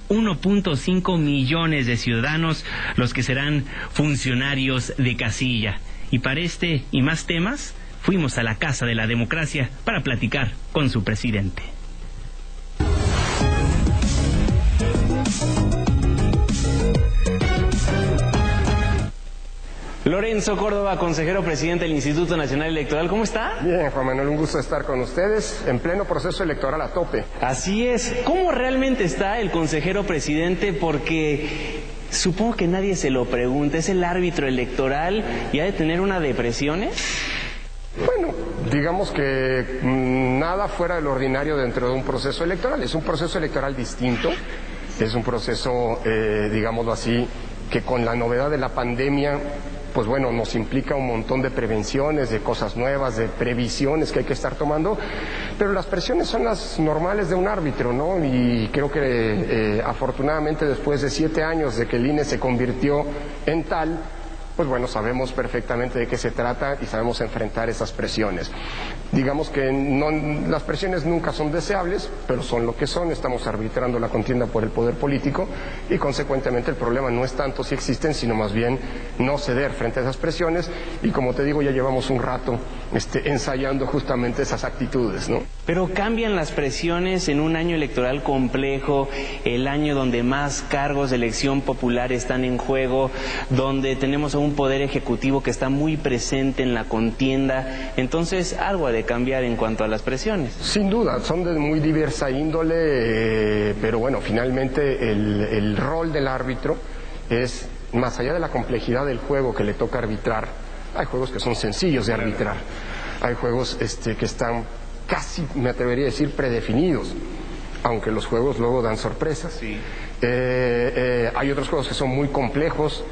1.5 millones de ciudadanos los que serán funcionarios de casilla. Y para este y más temas, fuimos a la Casa de la Democracia para platicar con su presidente. Lorenzo Córdoba, consejero presidente del Instituto Nacional Electoral, ¿cómo está? Bien, Juan Manuel, un gusto estar con ustedes en pleno proceso electoral a tope. Así es. ¿Cómo realmente está el consejero presidente? Porque supongo que nadie se lo pregunta. ¿Es el árbitro electoral y ha de tener una depresión? Bueno, digamos que nada fuera de lo ordinario dentro de un proceso electoral. Es un proceso electoral distinto. Es un proceso, digámoslo así, que con la novedad de la pandemia, pues bueno, nos implica un montón de prevenciones, de cosas nuevas, de previsiones que hay que estar tomando, pero las presiones son las normales de un árbitro, ¿no? Y creo que afortunadamente después de 7 años de que el INE se convirtió en tal, pues bueno, sabemos perfectamente de qué se trata y sabemos enfrentar esas presiones. Digamos que las presiones nunca son deseables, pero son lo que son. Estamos arbitrando la contienda por el poder político y consecuentemente el problema no es tanto si existen, sino más bien no ceder frente a esas presiones. Y como te digo, ya llevamos un rato ensayando justamente esas actitudes, ¿no? Pero cambian las presiones en un año electoral complejo, el año donde más cargos de elección popular están en juego, donde tenemos a un poder ejecutivo que está muy presente en la contienda. Entonces, algo ha de cambiar en cuanto a las presiones. Sin duda, son de muy diversa índole, pero bueno, finalmente el rol del árbitro es, más allá de la complejidad del juego que le toca arbitrar, hay juegos que son sencillos de arbitrar, hay juegos que están casi, me atrevería a decir, predefinidos, aunque los juegos luego dan sorpresas. Sí. Hay otros juegos que son muy complejos.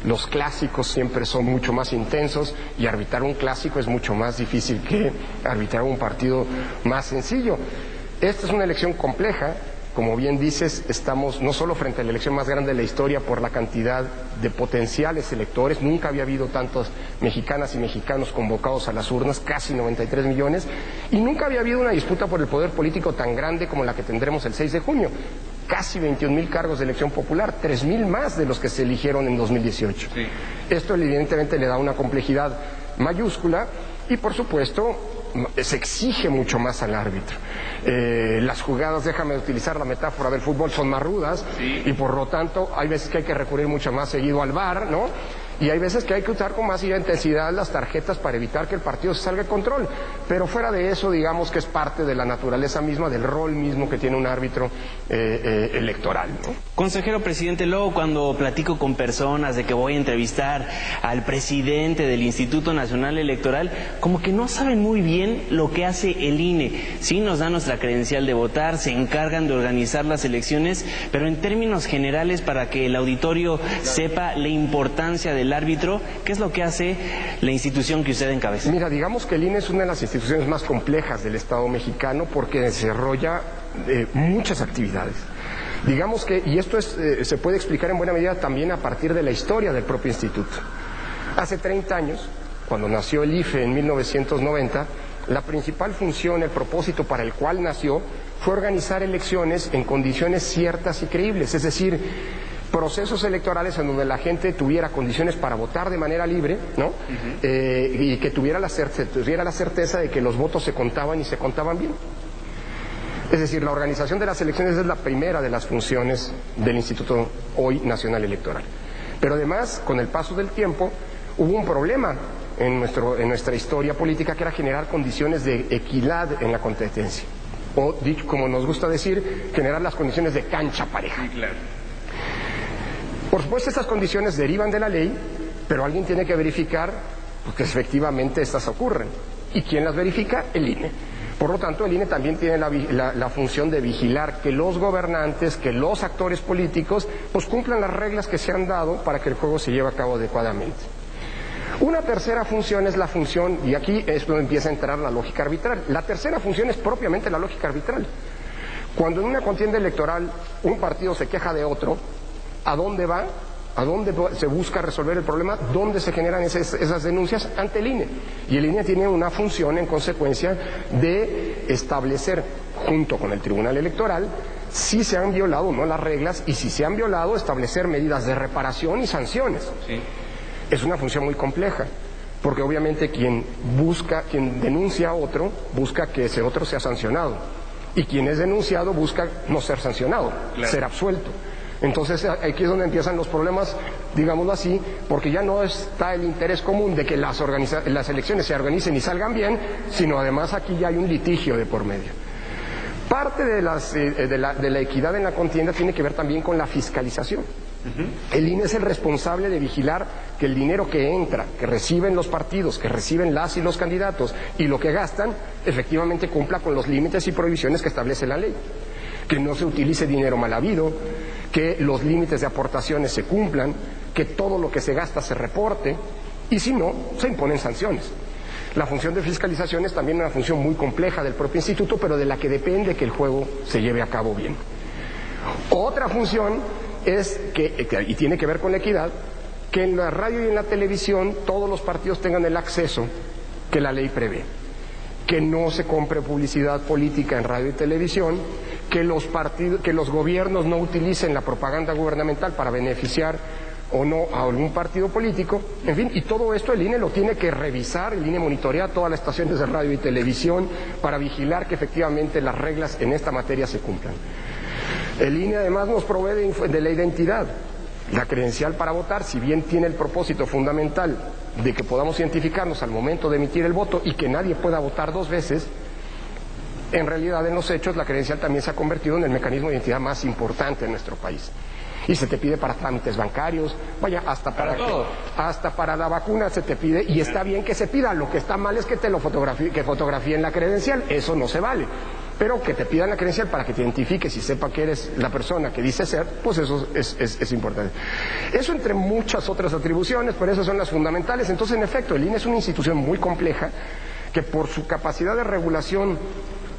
Los clásicos siempre son mucho más intensos y arbitrar un clásico es mucho más difícil que arbitrar un partido más sencillo. Esta es una elección compleja. Como bien dices, estamos no solo frente a la elección más grande de la historia por la cantidad de potenciales electores, nunca había habido tantos mexicanas y mexicanos convocados a las urnas, casi 93 millones, y nunca había habido una disputa por el poder político tan grande como la que tendremos el 6 de junio. Casi 21,000 cargos de elección popular, 3,000 más de los que se eligieron en 2018. Sí. Esto evidentemente le da una complejidad mayúscula y por supuesto se exige mucho más al árbitro. Las jugadas, déjame utilizar la metáfora del fútbol, son más rudas, sí, y por lo tanto hay veces que hay que recurrir mucho más seguido al VAR, ¿no? Y hay veces que hay que usar con más intensidad las tarjetas para evitar que el partido se salga de control. Pero fuera de eso, digamos que es parte de la naturaleza misma, del rol mismo que tiene un árbitro electoral, ¿no? Consejero presidente, luego cuando platico con personas de que voy a entrevistar al presidente del Instituto Nacional Electoral, como que no saben muy bien lo que hace el INE. Sí nos da nuestra credencial de votar, se encargan de organizar las elecciones, pero en términos generales, para que el auditorio sepa la importancia del árbitro, ¿qué es lo que hace la institución que usted encabeza? Mira, digamos que el INE es una de las instituciones más complejas del Estado mexicano porque desarrolla muchas actividades. Digamos que, y esto se puede explicar en buena medida también a partir de la historia del propio instituto. Hace 30 años, cuando nació el IFE en 1990, la principal función, el propósito para el cual nació, fue organizar elecciones en condiciones ciertas y creíbles, es decir, procesos electorales en donde la gente tuviera condiciones para votar de manera libre, ¿no? Y que tuviera la certeza de que los votos se contaban y se contaban bien. Es decir, la organización de las elecciones es la primera de las funciones del Instituto hoy Nacional Electoral. Pero además, con el paso del tiempo, hubo un problema en nuestra historia política, que era generar condiciones de equidad en la competencia. O, dicho como nos gusta decir, generar las condiciones de cancha pareja. Sí, claro. Por supuesto, estas condiciones derivan de la ley, pero alguien tiene que verificar que efectivamente estas ocurren. ¿Y quién las verifica? El INE. Por lo tanto, el INE también tiene la función de vigilar que los gobernantes, que los actores políticos, pues cumplan las reglas que se han dado para que el juego se lleve a cabo adecuadamente. Una tercera función es la función, y aquí es donde empieza a entrar la lógica arbitral. La tercera función es propiamente la lógica arbitral. Cuando en una contienda electoral un partido se queja de otro, ¿a dónde va? ¿A dónde se busca resolver el problema? ¿Dónde se generan esas denuncias? Ante el INE. Y el INE tiene una función, en consecuencia, de establecer, junto con el Tribunal Electoral, si se han violado o no las reglas, y si se han violado, establecer medidas de reparación y sanciones. Sí. Es una función muy compleja, porque obviamente quien denuncia a otro, busca que ese otro sea sancionado, y quien es denunciado busca no ser sancionado, claro, ser absuelto. Entonces aquí es donde empiezan los problemas, digámoslo así, porque ya no está el interés común de que las elecciones se organicen y salgan bien, sino además aquí ya hay un litigio de por medio. Parte de la equidad en la contienda tiene que ver también con la fiscalización. El INE es el responsable de vigilar que el dinero que entra, que reciben los partidos, que reciben las y los candidatos, y lo que gastan, efectivamente cumpla con los límites y prohibiciones que establece la ley. Que no se utilice dinero mal habido, que los límites de aportaciones se cumplan, que todo lo que se gasta se reporte, y si no, se imponen sanciones. La función de fiscalización es también una función muy compleja del propio instituto, pero de la que depende que el juego se lleve a cabo bien. Otra función es y tiene que ver con la equidad, que en la radio y en la televisión todos los partidos tengan el acceso que la ley prevé. Que no se compre publicidad política en radio y televisión, que los gobiernos no utilicen la propaganda gubernamental para beneficiar o no a algún partido político, en fin, y todo esto el INE lo tiene que revisar, el INE monitorea todas las estaciones de radio y televisión para vigilar que efectivamente las reglas en esta materia se cumplan. El INE además nos provee de la identidad. La credencial para votar, si bien tiene el propósito fundamental de que podamos identificarnos al momento de emitir el voto y que nadie pueda votar dos veces, en realidad en los hechos la credencial también se ha convertido en el mecanismo de identidad más importante en nuestro país. Y se te pide para trámites bancarios, vaya, hasta para la vacuna se te pide, y está bien que se pida. Lo que está mal es que te lo fotografíen la credencial, eso no se vale. Pero que te pidan la credencial para que te identifiques y sepa que eres la persona que dice ser, pues eso es importante. Eso entre muchas otras atribuciones, pero esas son las fundamentales. Entonces, en efecto, el INE es una institución muy compleja que por su capacidad de regulación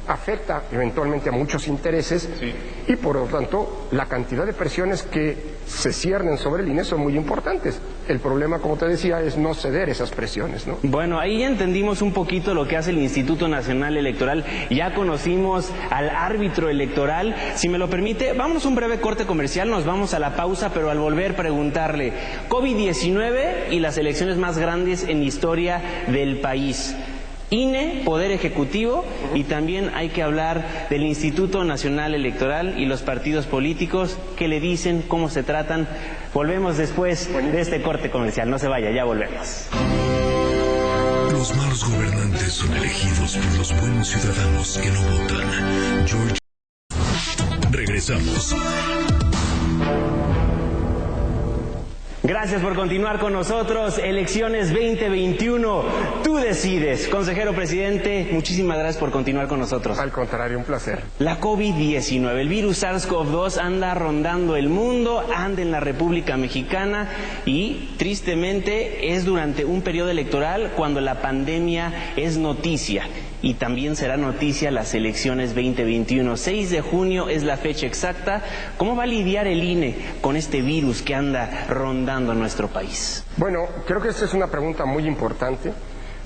afecta eventualmente a muchos intereses, sí, y por lo tanto la cantidad de presiones que se ciernen sobre el INE son muy importantes. El problema, como te decía, es no ceder esas presiones, ¿no? Bueno, ahí ya entendimos un poquito lo que hace el Instituto Nacional Electoral, ya conocimos al árbitro electoral. Si me lo permite, vámonos a un breve corte comercial, nos vamos a la pausa, pero al volver preguntarle, COVID-19 y las elecciones más grandes en la historia del país. INE, Poder Ejecutivo, y también hay que hablar del Instituto Nacional Electoral y los partidos políticos, qué le dicen, cómo se tratan. Volvemos después de este corte comercial, no se vaya, ya volvemos. Los malos gobernantes son elegidos por los buenos ciudadanos que no votan. George. Regresamos. Gracias por continuar con nosotros. Elecciones 2021, tú decides. Consejero presidente, muchísimas gracias por continuar con nosotros. Al contrario, un placer. La COVID-19, el virus SARS-CoV-2 anda rondando el mundo, anda en la República Mexicana y tristemente es durante un periodo electoral cuando la pandemia es noticia. Y también será noticia las elecciones 2021. 6 de junio es la fecha exacta. ¿Cómo va a lidiar el INE con este virus que anda rondando nuestro país? Bueno, creo que esta es una pregunta muy importante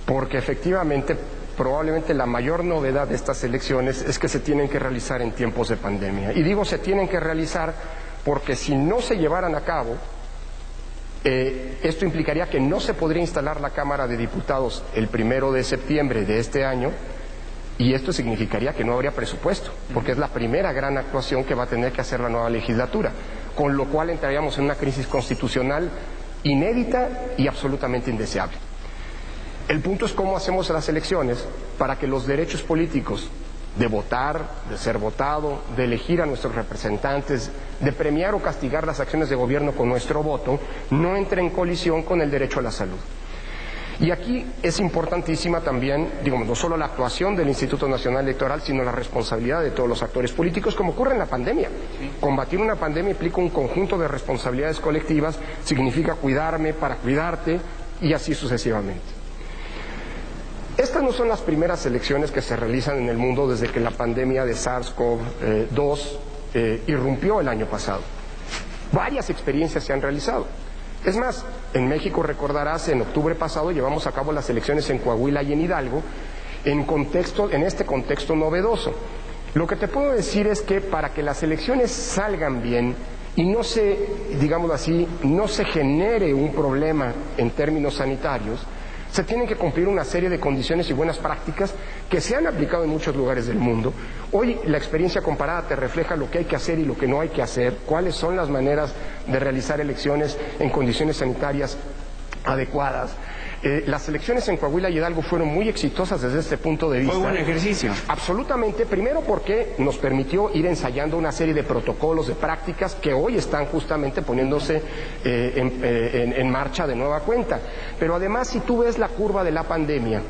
porque efectivamente probablemente la mayor novedad de estas elecciones es que se tienen que realizar en tiempos de pandemia. Y digo se tienen que realizar porque si no se llevaran a cabo, esto implicaría que no se podría instalar la Cámara de Diputados el 1 de septiembre de este año, y esto significaría que no habría presupuesto, porque es la primera gran actuación que va a tener que hacer la nueva legislatura, con lo cual entraríamos en una crisis constitucional inédita y absolutamente indeseable. El punto es cómo hacemos las elecciones para que los derechos políticos de votar, de ser votado, de elegir a nuestros representantes, de premiar o castigar las acciones de gobierno con nuestro voto, no entre en colisión con el derecho a la salud. Y aquí es importantísima también, digamos, no solo la actuación del Instituto Nacional Electoral, sino la responsabilidad de todos los actores políticos, como ocurre en la pandemia. Sí. Combatir una pandemia implica un conjunto de responsabilidades colectivas, significa cuidarme para cuidarte, y así sucesivamente. Estas no son las primeras elecciones que se realizan en el mundo desde que la pandemia de SARS-CoV-2 irrumpió el año pasado. Varias experiencias se han realizado. Es más, en México, recordarás, en octubre pasado llevamos a cabo las elecciones en Coahuila y en Hidalgo en este contexto novedoso. Lo que te puedo decir es que para que las elecciones salgan bien y no se, digámoslo así, no se genere un problema en términos sanitarios, se tienen que cumplir una serie de condiciones y buenas prácticas que se han aplicado en muchos lugares del mundo. Hoy la experiencia comparada te refleja lo que hay que hacer y lo que no hay que hacer, cuáles son las maneras de realizar elecciones en condiciones sanitarias adecuadas. Las elecciones en Coahuila y Hidalgo fueron muy exitosas desde este punto de vista. Fue buen ejercicio. Absolutamente, primero porque nos permitió ir ensayando una serie de protocolos, de prácticas que hoy están justamente poniéndose en marcha de nueva cuenta. Pero además, si tú ves la curva de la pandemia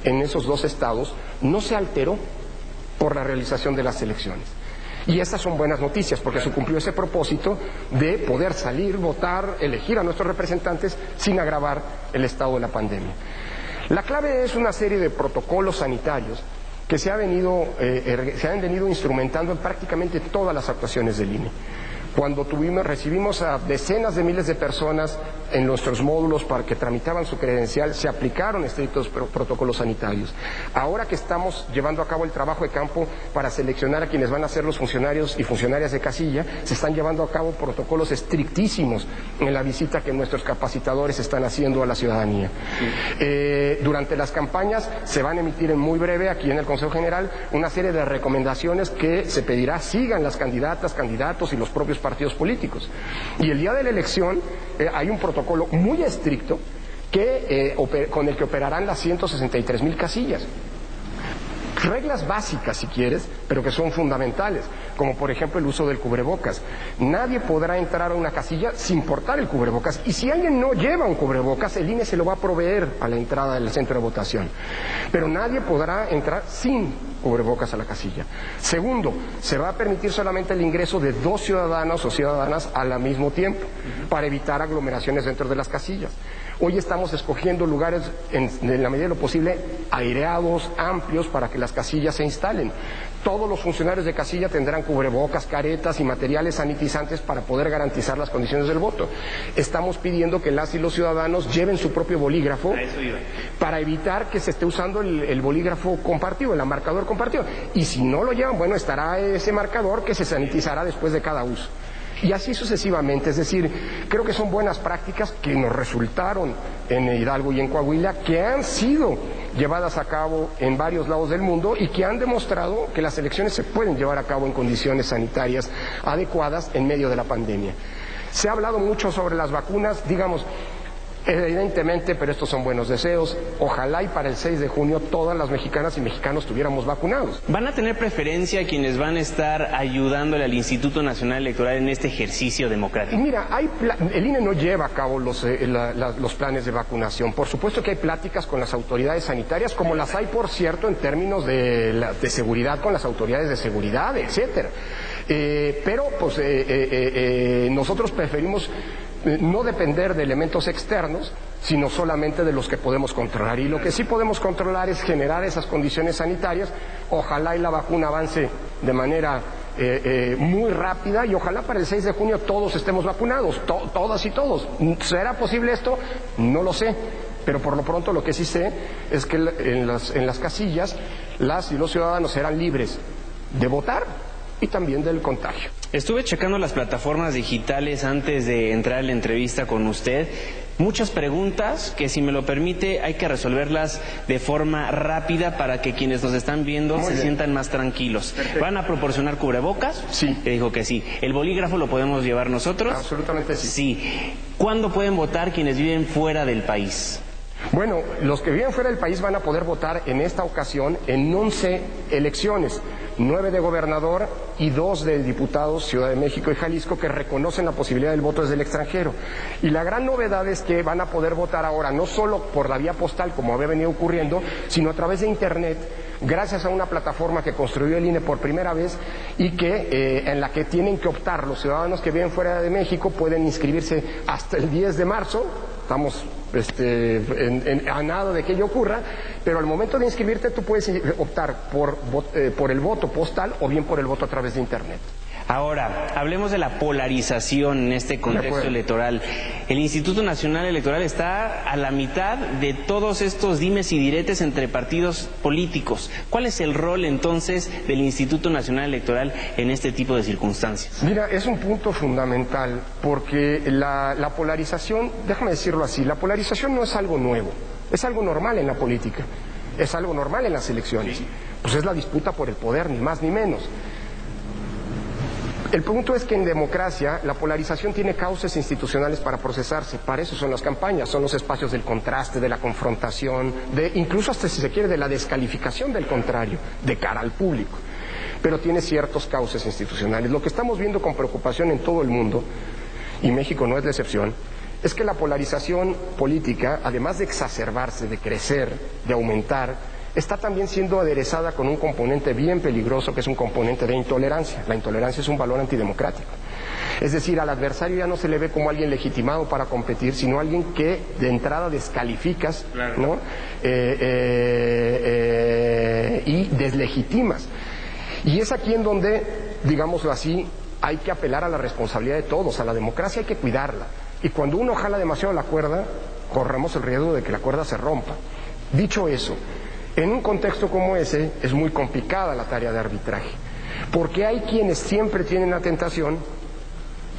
en esos dos estados, no se alteró por la realización de las elecciones. Y estas son buenas noticias porque se cumplió ese propósito de poder salir, votar, elegir a nuestros representantes sin agravar el estado de la pandemia. La clave es una serie de protocolos sanitarios que se han venido instrumentando en prácticamente todas las actuaciones del INE. Cuando recibimos a decenas de miles de personas en nuestros módulos para que tramitaban su credencial, se aplicaron estrictos protocolos sanitarios. Ahora que estamos llevando a cabo el trabajo de campo para seleccionar a quienes van a ser los funcionarios y funcionarias de casilla, se están llevando a cabo protocolos estrictísimos en la visita que nuestros capacitadores están haciendo a la ciudadanía. Durante las campañas se van a emitir en muy breve aquí en el Consejo General una serie de recomendaciones que se pedirá sigan las candidatas, candidatos y los propios partidos políticos. Y el día de la elección hay un protocolo muy estricto con el que operarán las 163,000 casillas. Reglas básicas, si quieres, pero que son fundamentales, como por ejemplo el uso del cubrebocas. Nadie podrá entrar a una casilla sin portar el cubrebocas, y si alguien no lleva un cubrebocas, el INE se lo va a proveer a la entrada del centro de votación. Pero nadie podrá entrar sin cubrebocas a la casilla. Segundo, se va a permitir solamente el ingreso de 2 ciudadanos o ciudadanas al mismo tiempo, para evitar aglomeraciones dentro de las casillas. Hoy estamos escogiendo lugares, en la medida de lo posible, aireados, amplios, para que las casillas se instalen. Todos los funcionarios de casilla tendrán cubrebocas, caretas y materiales sanitizantes para poder garantizar las condiciones del voto. Estamos pidiendo que las y los ciudadanos lleven su propio bolígrafo para evitar que se esté usando el bolígrafo compartido, el marcador compartido. Y si no lo llevan, bueno, estará ese marcador que se sanitizará después de cada uso. Y así sucesivamente, es decir, creo que son buenas prácticas que nos resultaron en Hidalgo y en Coahuila, que han sido llevadas a cabo en varios lados del mundo y que han demostrado que las elecciones se pueden llevar a cabo en condiciones sanitarias adecuadas en medio de la pandemia. Se ha hablado mucho sobre las vacunas, digamos, evidentemente, pero estos son buenos deseos. Ojalá y para el 6 de junio todas las mexicanas y mexicanos estuviéramos vacunados. ¿Van a tener preferencia quienes van a estar ayudándole al Instituto Nacional Electoral en este ejercicio democrático? Mira, el INE no lleva a cabo los planes de vacunación. Por supuesto que hay pláticas con las autoridades sanitarias, como las hay, por cierto, en términos de seguridad con las autoridades de seguridad, etcétera. Pero pues nosotros preferimos no depender de elementos externos, sino solamente de los que podemos controlar. Y lo que sí podemos controlar es generar esas condiciones sanitarias. Ojalá y la vacuna avance de manera muy rápida y ojalá para el 6 de junio todos estemos vacunados, todas y todos. ¿Será posible esto? No lo sé. Pero por lo pronto lo que sí sé es que en las casillas las y los ciudadanos serán libres de votar y también del contagio. Estuve checando las plataformas digitales antes de entrar a la entrevista con usted. Muchas preguntas que, si me lo permite, hay que resolverlas de forma rápida para que quienes nos están viendo se sientan más tranquilos. Perfecto. ¿Van a proporcionar cubrebocas? Sí. Que dijo que sí. ¿El bolígrafo lo podemos llevar nosotros? Absolutamente sí. Sí. ¿Cuándo pueden votar quienes viven fuera del país? Bueno, los que viven fuera del país van a poder votar en esta ocasión en 11 elecciones, 9 de gobernador y 2 de diputados, Ciudad de México y Jalisco, que reconocen la posibilidad del voto desde el extranjero. Y la gran novedad es que van a poder votar ahora no solo por la vía postal, como había venido ocurriendo, sino a través de Internet, gracias a una plataforma que construyó el INE por primera vez y que en la que tienen que optar los ciudadanos que viven fuera de México. Pueden inscribirse hasta el 10 de marzo. Estamos a nada de que ello ocurra, pero al momento de inscribirte tú puedes optar por el voto postal o bien por el voto a través de Internet. Ahora, hablemos de la polarización en este contexto electoral. El Instituto Nacional Electoral está a la mitad de todos estos dimes y diretes entre partidos políticos. ¿Cuál es el rol entonces del Instituto Nacional Electoral en este tipo de circunstancias? Mira, es un punto fundamental porque la polarización, déjame decirlo así, la polarización no es algo nuevo, es algo normal en la política, es algo normal en las elecciones. Pues es la disputa por el poder, ni más ni menos. El punto es que en democracia la polarización tiene cauces institucionales para procesarse. Para eso son las campañas, son los espacios del contraste, de la confrontación, incluso hasta si se quiere de la descalificación del contrario, de cara al público. Pero tiene ciertos cauces institucionales. Lo que estamos viendo con preocupación en todo el mundo, y México no es la excepción, es que la polarización política, además de exacerbarse, de crecer, de aumentar, está también siendo aderezada con un componente bien peligroso que es un componente de intolerancia. La intolerancia es un valor antidemocrático. Es decir, al adversario ya no se le ve como alguien legitimado para competir, sino alguien que de entrada descalificas, ¿no? Y deslegitimas. Y es aquí en donde, digámoslo así, hay que apelar a la responsabilidad de todos. A la democracia hay que cuidarla. Y cuando uno jala demasiado la cuerda, corremos el riesgo de que la cuerda se rompa. Dicho eso, en un contexto como ese es muy complicada la tarea de arbitraje, porque hay quienes siempre tienen la tentación,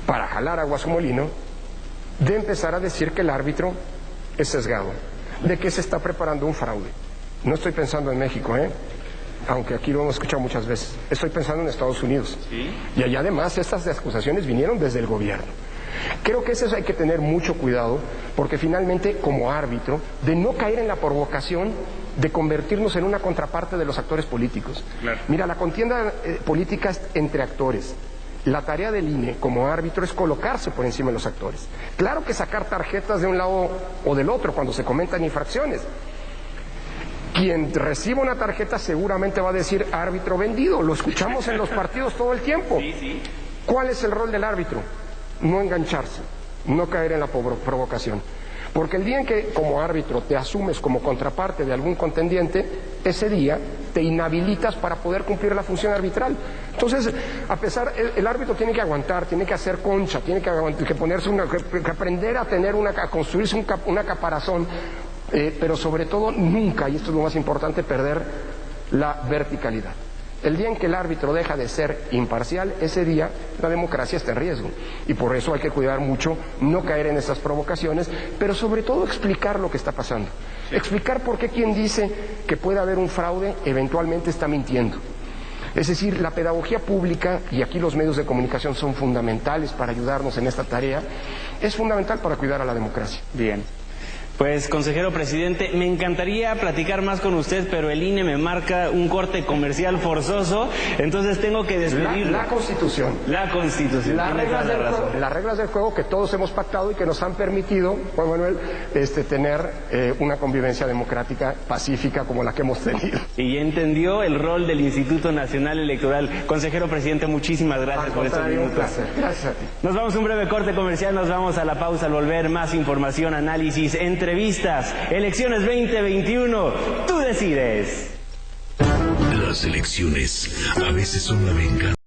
para jalar agua a su molino, de empezar a decir que el árbitro es sesgado, de que se está preparando un fraude. No estoy pensando en México, aunque aquí lo hemos escuchado muchas veces. Estoy pensando en Estados Unidos. ¿Sí? Y allá además estas acusaciones vinieron desde el gobierno. Creo que eso hay que tener mucho cuidado, porque finalmente, como árbitro, de no caer en la provocación de convertirnos en una contraparte de los actores políticos. Claro. Mira, la contienda política es entre actores. La tarea del INE como árbitro es colocarse por encima de los actores. Claro que sacar tarjetas de un lado o del otro cuando se cometan infracciones. Quien reciba una tarjeta seguramente va a decir árbitro vendido. Lo escuchamos en los partidos todo el tiempo. Sí, sí. ¿Cuál es el rol del árbitro? No engancharse, no caer en la provocación. Porque el día en que como árbitro te asumes como contraparte de algún contendiente, ese día te inhabilitas para poder cumplir la función arbitral. Entonces, el árbitro tiene que aguantar, tiene que hacer concha, tiene que ponerse que aprender a construirse una caparazón, pero sobre todo nunca, y esto es lo más importante, perder la verticalidad. El día en que el árbitro deja de ser imparcial, ese día la democracia está en riesgo. Y por eso hay que cuidar mucho, no caer en esas provocaciones, pero sobre todo explicar lo que está pasando. Explicar por qué quien dice que puede haber un fraude eventualmente está mintiendo. Es decir, la pedagogía pública, y aquí los medios de comunicación son fundamentales para ayudarnos en esta tarea, es fundamental para cuidar a la democracia. Bien. Pues, consejero presidente, me encantaría platicar más con usted, pero el INE me marca un corte comercial forzoso, entonces tengo que despedirlo. La Constitución. La Constitución. Las reglas del juego que todos hemos pactado y que nos han permitido, Juan Manuel, tener una convivencia democrática pacífica como la que hemos tenido. Y ya entendió el rol del Instituto Nacional Electoral. Consejero presidente, muchísimas gracias por estos minutos. Un placer. Gracias a ti. Nos vamos a un breve corte comercial, nos vamos a la pausa. Al volver, más información, análisis, entrevistas, elecciones 2021, tú decides. Las elecciones a veces son la venganza.